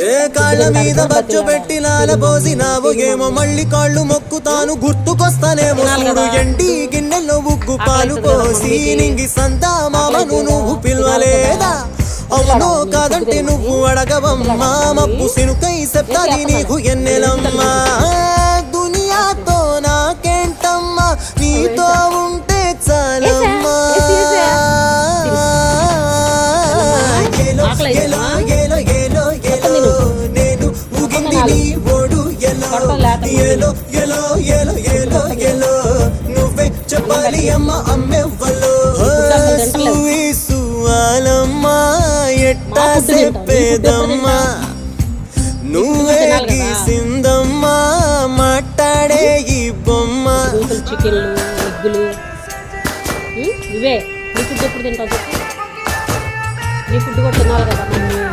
ఏ కాళ్ళ మీద బచ్చు పెట్టి నాలబోసినావు ఏమో మళ్ళీ కాళ్ళు మొక్కుతాను గుర్తుకొస్తానేమో చూడు ఎండి గిన్నెల్లో ఉగ్గు పాలు పోసి నింగి సంతా మామను నువ్వు పిలవలేదా అవునో కాదంటే నువ్వు అడగవమ్మా మప్పు సినుకై చెప్తాది నీకు ఎన్నెలమ్మా దునియాతో నాకేంటమ్మా నీతో ఉంటే చాలమ్మా నేను ఊగింది నీ ఓడు ఎలో ఎలో ఎలో ఎలో ఎలో ఎలో నువ్వే చెప్పాలి అమ్మ అమ్మెవ్వలో సువాలమ్మా ఎట్టా చెప్పేదమ్మా నువ్వే గీసిందమ్మా మాట్లాడే ఈ బొమ్మ చికెన్లు ఎగ్గులు ఇవే నీ ఫుడ్ ఎప్పుడు తింటావు చెప్పు నీ ఫుడ్ కూడా తినాలి కదా